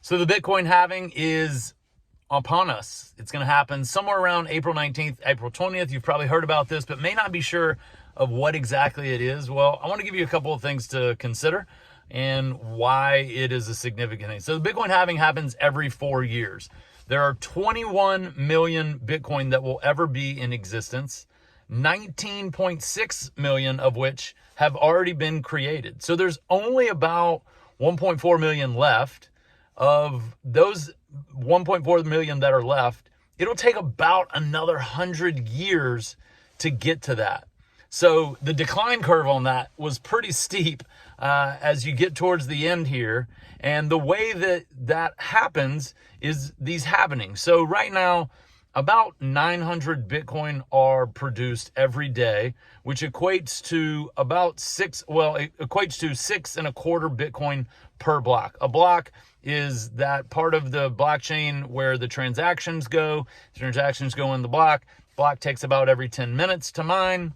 So the Bitcoin halving is upon us. It's going to happen somewhere around April 19th, April 20th. You've probably heard about this, but may not be sure of what exactly it is. Well, I want to give you a couple of things to consider and why it is a significant thing. So the Bitcoin halving happens every 4 years. There are 21 million Bitcoin that will ever be in existence, 19.6 million of which have already been created. So there's only about 1.4 million left. Of those 1.4 million that are left, it'll take about another 100 years to get to that. So the decline curve on that was pretty steep as you get towards the end here. And the way that happens is these happening. So right now, about 900 Bitcoin are produced every day, which equates to about it equates to 6.25 Bitcoin per block. A block is that part of the blockchain where the transactions go. The transactions go in the block. Block takes about every 10 minutes to mine.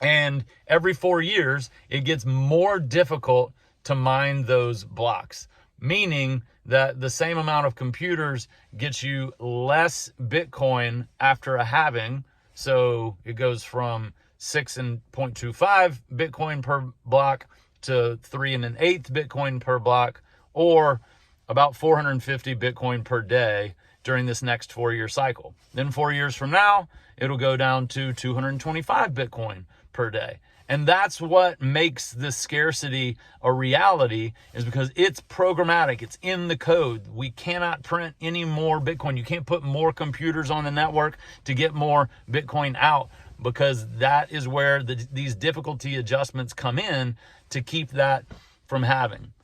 And every 4 years, it gets more difficult to mine those blocks, meaning that the same amount of computers gets you less Bitcoin after a halving. So it goes from 6.25 Bitcoin per block to 3 1/8 Bitcoin per block, or about 450 Bitcoin per day during this next 4-year cycle. Then 4 years from now, it'll go down to 225 Bitcoin per day. And that's what makes this scarcity a reality, is because it's programmatic. It's in the code. We cannot print any more Bitcoin. You can't put more computers on the network to get more Bitcoin out, because that is where these difficulty adjustments come in to keep that from happening.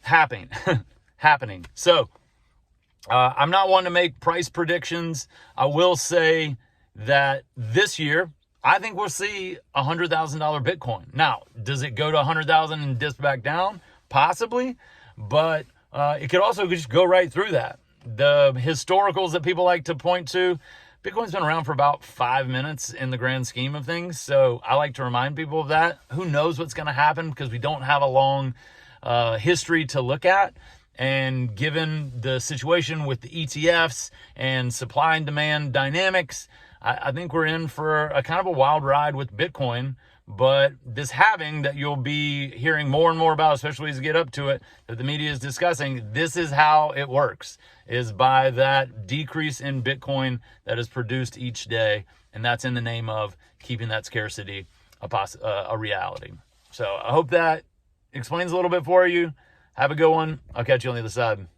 So I'm not one to make price predictions. I will say that this year, I think we'll see $100,000 Bitcoin. Now, does it go to 100,000 and dip back down? Possibly, but it could also just go right through that. The historicals that people like to point to, Bitcoin's been around for about 5 minutes in the grand scheme of things. So I like to remind people of that. Who knows what's going to happen, because we don't have a long history to look at. And given the situation with the ETFs and supply and demand dynamics, I think we're in for a kind of a wild ride with Bitcoin. But this halving that you'll be hearing more and more about, especially as you get up to it, that the media is discussing, this is how it works, is by that decrease in Bitcoin that is produced each day. And that's in the name of keeping that scarcity a reality. So I hope that explains a little bit for you. Have a good one. I'll catch you on the other side.